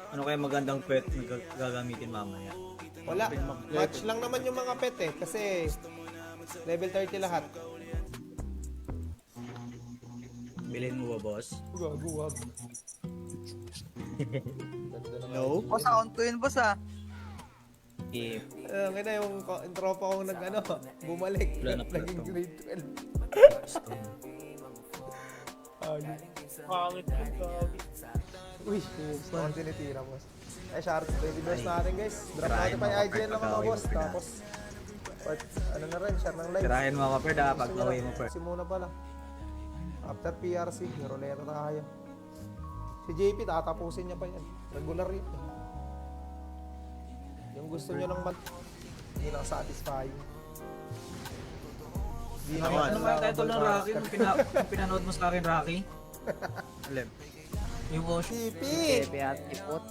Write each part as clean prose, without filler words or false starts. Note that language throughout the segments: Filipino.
Ano kaya magandang pet na gagamitin mamaya? Wala. Match lang naman yung mga pet eh. Kasi level 30 lahat. Bilhin mo ba, boss? Gaguwag. No? Boss, account ko yun, boss, ah. If Kaya yung tropa kong bumalik. Wala na pala Naging to. grade 12. Pangit ko, gagi. Uy, saan tinitira mo? Eh, Sharp, 20 verse natin guys. Drop Tirahin natin pa yung mo, IGN ng mga pagkawin boss. mo pa. Tapos, ano na rin, share ng live. Tirahin mo ka, Perd, pag naway mo, Perd. Si muna pala. After PRC, Roleta tayo. Si JP, tatapusin niya pa yan. Regular yun. Yung gusto niyo ng hindi lang satisfying. Hindi Ako, naman Ano ba yung title ng Rocky? Yung pinanood mo sa akin, Rocky? Alam. Yung Ocean. JP! Pepe at ipot.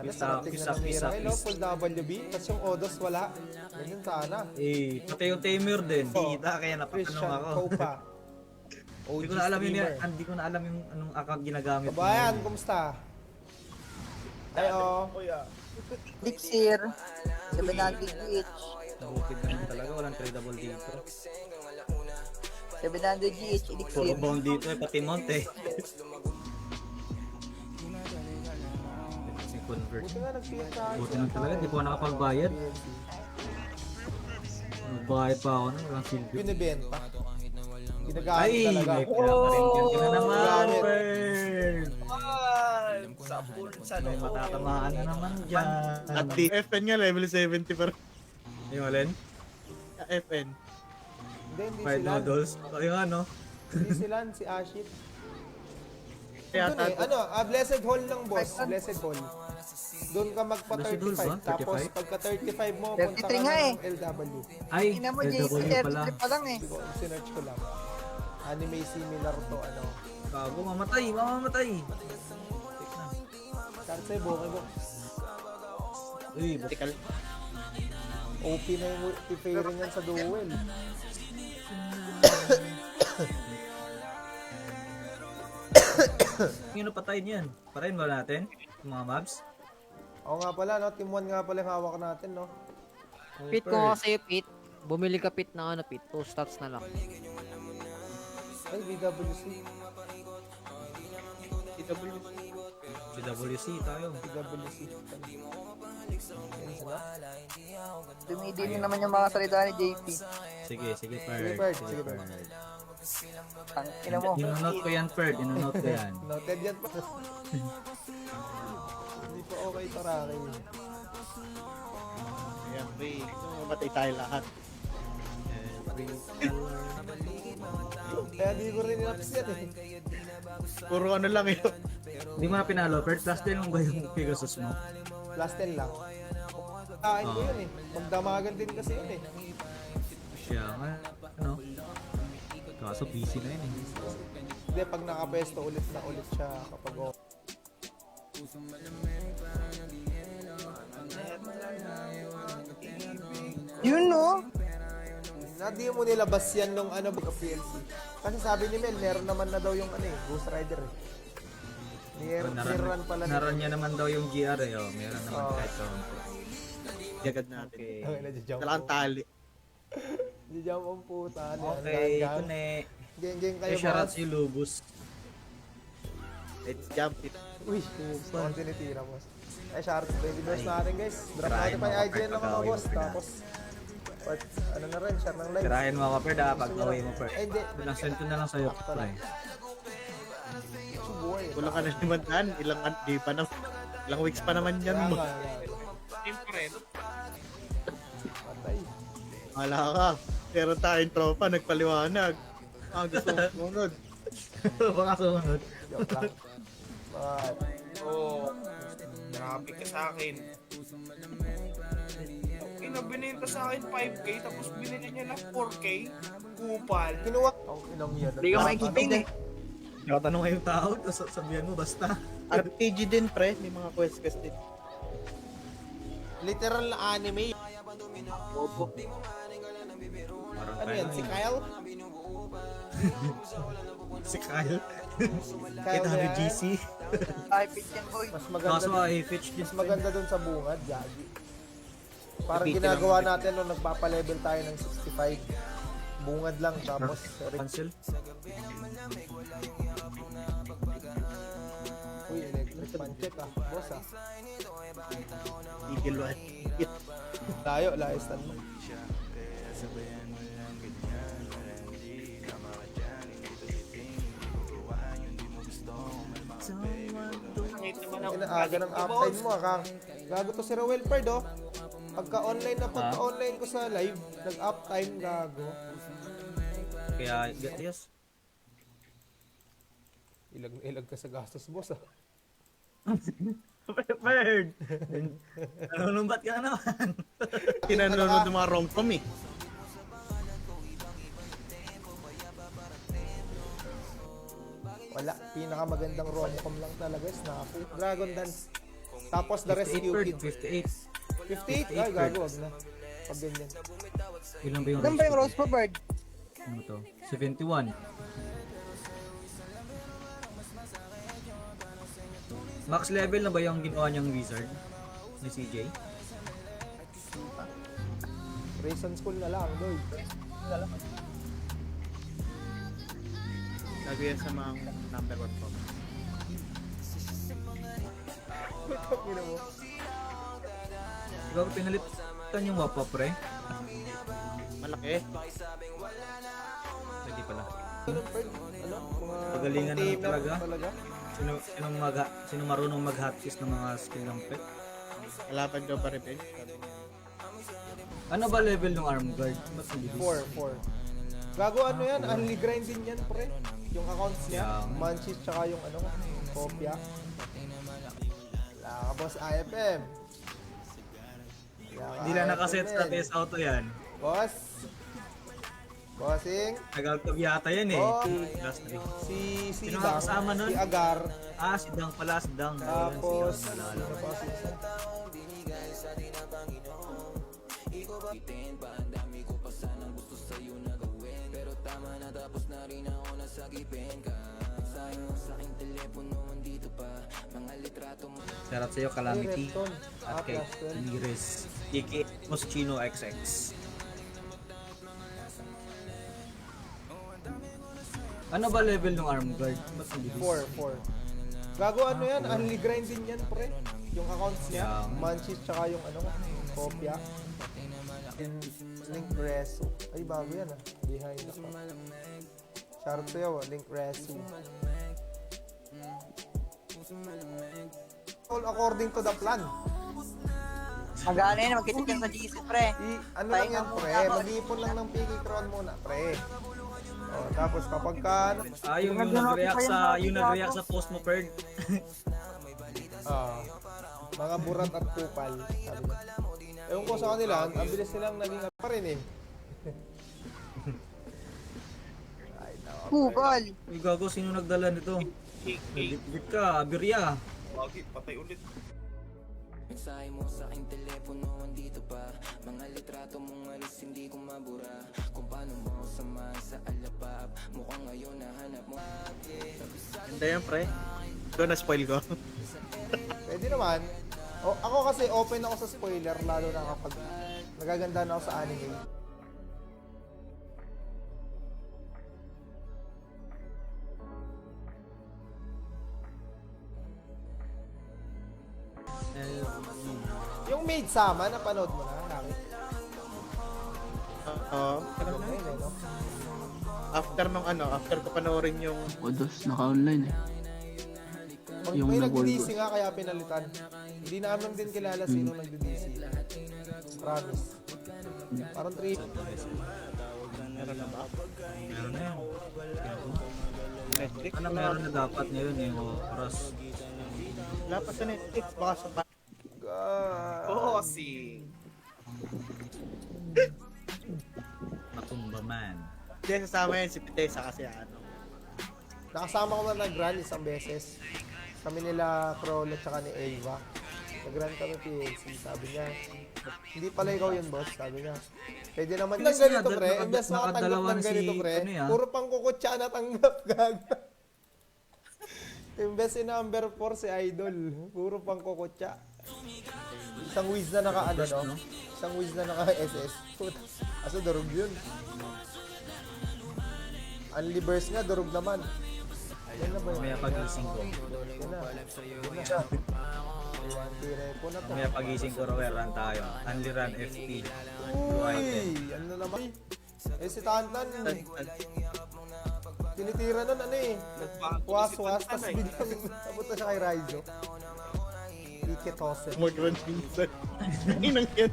Sarap tignan ng Kisa, Miracle, full WB. Tapos yung Odos wala. Ganyan sana. Eh, pati yung Tamer din. Kita, kaya napatanong Christian ako. Copa. Hindi ko na alam yun, hindi ko na alam yung anong account ginagamit. mo. Kabayan, kumusta? Ay, Elixir. 700 GH. Bukid naman talaga, walang tradable dito. 700 GH, Puro Elixir. bound dito eh, pati mount eh. Kasi convert. Buti nga nag-PN sa akin. Buti lang talaga, di ko nakapagbayad. Magbayad pa ako nung walang silbi. Binibenta. Ginagamit Ay, talaga. may pinaparinggan ka na naman, Gamit. Fern! Sa pool, sa May matatamaan na naman dyan. At the FN nga, level 70 pa rin. Yung alin? FN. Hindi Fried sila. noodles? O yung ano? Hindi sila, si Ashit. Kaya Doon eh, Blessed Hall ng boss. Blessed Hall. Doon ka magpa Blessed Hall ba? 35. Tapos 35? pagka 35 mo, 33 punta ka nga ng LW. Ay, Ina mo, JC, LW pala. 33 pa lang eh. Siguro, sinerch ko lang. Anime similar to Bago, mamamatay, mamamatay. Kahit sa'yo, bukay mo. Uy, Tikal. OP na yung multiplayer niyan sa duel. Sino patayin yan? Patayin ba natin? Yung mga mobs? Oo nga pala, no? Team 1 nga pala yung hawak natin, no? Pit ko kasi Pit. Bumili ka Pit ng Pit. 2 stats na lang. Ay, BWC. BWC tayo. BWC. Yan sila. Dumidin naman yung mga salita ni JP. Sige, sige, Sige, Ferd. Ferd. Sige, Ferd. Ang ina mo. Inonote ko yan, Ferd. Inonote ko yan. Noted yan pa. Hindi pa okay to, Rocky. Ayan, pre. Mamatay tayo lahat. Kaya di ko rin inaps yan eh. Puro ano lang yun. Hindi mo na pinalo, Ferd. Plus din mo ba yung Pegasus mo? Plus 10 lang. Kain ko yun eh. Magdamagan din kasi yun eh. Siya nga. Ano? Kaso busy na yun eh. Hindi, pag nakapesto ulit na ulit siya kapag Yun, no? Hindi mo nilabas yan nung baga PLC. Kasi sabi ni Mel, meron naman na daw yung Ghost Rider eh. Niran pala Naran niya naman daw yung GR eh. Oh. Meron naman Oo. kahit kaunti. Agad natin. Okay. Okay, na-jump. Kailangan tali. Na-jump ang puta. Okay, kune. Geng-geng kayo Eh, shoutout boss. si Lubus. Let's jump it. Uy, saan tinitira mo? Eh, shoutout 20 verse natin guys. Drop Tirahin natin pa yung mo, IGN ng mga pagkawin boss. mo, Ferd. Tapos, ano na rin, share ng live. Tirahin mo ako, Ferd, pag naway mo, Ferd. Eh, hindi. Bilang send ko na lang sa'yo, pre. Subuhay. Kulang ka na 500. Di pa na. Ilang weeks pa naman yan mo. Patay. Wala ka. Pero tayong tropa, nagpaliwanag. Gusto mo sumunod. Baka sumunod. Joke lang. But, Grabe ka sa akin. Binenta sa akin 5k tapos binili niya ng 4k. Kupal. kinuha. Ang inang yan. Hindi ka makikiting eh. Nakatanong nga yung tao, tapos sabihan mo, basta. RPG din, pre. May mga quest din. Literal na anime. Parang Ano yan, si Kyle? Si Kyle. Kaya Kita mo na yan. GC. High pitch yan, boy. Mas maganda, Kaso ay fetch din. mas maganda dun sa bungad, Gagi. Parang Kapite ginagawa lang. natin nung nagpapa-level tayo ng 65. Bungad lang, tapos Cancel. uy, electric panchet ah. Boss ah. Eagle one. Layo stand mo. Pangit naman ang Inaaga ng uptime mo ah. Gago to si Rowel Perd oh. Pagka online ko sa live, nag-uptime gago. Kaya, yes. Ilag ka sa gastos, boss ah. Bird! Nanunumbat ka na naman. Tinanonood ng mga rom-com eh. Wala, pinakamagandang rom-com lang talaga is Snafu. Dragon Dance. Tapos The 58 Rescue bird, Kid. 58. 58? Ay, gago, wag na. Pag ganyan. Ilan ba yung Ilan ba yung rose pa, bird? Ano to? 71. Max level na ba yung ginawa niyang wizard? Ni CJ? Rayson School na lang, doy. Lagi yan sa mga number 1 po. Ina mo. Ikaw pinalitan yung wapa pre? Malaki. Hindi pala. Ano, Fred? Ano? Mga Pagalingan naman pang-tamer talaga. Sino marunong mag-hotkeys ng mga skill ng pet? Kalaban daw pa revenge. Sabi niya. Ano ba level ng arm guard? Ba't hindi 4. Gago ano yan? Only grind din yan, pre. Yung accounts niya. Yeah. Manchis tsaka yung ano, kopya. Wala ka, boss IFM. Wala ka, Hindi na nakaset sa IFM. test auto yan. Boss. Bossing. Nagaltab yata yan eh. Oh. Last 3. Si Sino Dang, nga kasama nun? si Agar. Ah, si Dang pala, si Dang. Tapos, Si Dang, sino pa si isa? Shoutout sa'yo, Calamity. Repton. At kay Atlas 12. Liris. Kiki Moschino XX. Ano ba level ng arm guard? Ba't hindi 4. Gago ano yan? Only grind din yan, pre. Yung accounts niya. Yeah. Manchis tsaka yung ano, kopya. Link Resu. Ay, bago yan ah. Behind ako. Shoutout sa'yo, Link Resu. All according to the plan. Magana yun, magkita yan sa GC, pre. Ano lang yan, pre? Mag-iipon lang ng PK Crown muna, pre. O, tapos kapag ka, Ah, yung nag-react sa post mo, Perd. mga burat at kupal, sabi niya. Ewan ko sa kanila, ang bilis nilang naging pa rin eh. Ay, nawa, pre. Kupal. Uy, gago, sino nagdala nito? Nagdikit ka, Abirya. Wagi, patay ulit. Mensahe mo sa aking telepono, andito pa. Mga litrato mong alis, hindi ko mabura. Kung paano mo samahan sa alapap. Mukhang ngayon nahanap mo. Ganda yan, pre. Ito na-spoil ko. Pwede naman. O, ako kasi open ako sa spoiler, lalo na kapag nagaganda na ako sa anime. Yung Maid Sama, napanood mo na? Nakit? Oo. Ano na yun eh, no? After ko panoorin yung Odos, naka-online eh. Yung May nag-World nag-DC nga kaya pinalitan. Hindi namin din kilala sino nag-DC. Promise. Parang 3. meron na ba? Meron na yan. Netflix? Ano meron na dapat ngayon yung oras? Wala pa sa Netflix, baka sa Oo, si... Matumba man. Hindi, sasama yan si Pitesa kasi ano. Nakasama ko na nag-run isang beses. Kami nila Kroll at saka ni Ava. Nag-run kami PLC. Sabi niya, hindi pala ikaw yun, boss. Sabi niya, pwede naman ng Kasi ganito, nga, pre. Imbes makatanggap nakadalawan ng ganito, si- pre. ano yan? Puro pang kukutsa na tanggap, gaga. Imbes in number 4 si Idol. Puro pang kukutya. Isang whiz na naka ano, no? Isang whiz na naka SS. Aso durog yun. Unli burst nga, durog naman. Yan na ba yun? Mamaya pagising ko. Yan na. Yan na. Tirepo na to. Mamaya pagising ko, run tayo. Only run FT. Uy! Ano na naman? Eh si Tantan, tinitira nun ano eh. Was-was, tas biglang sabot na siya kay Raizo. Iketose. Mag-run minsan. Inang yan.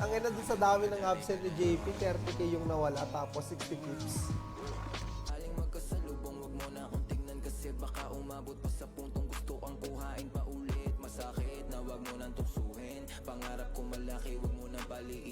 Ang ina dun sa dami ng absent ni JP, 30k yung nawala, tapos 60 clips. Aling magkasalubong, wag mo na akong tignan kasi baka umabot pa sa punto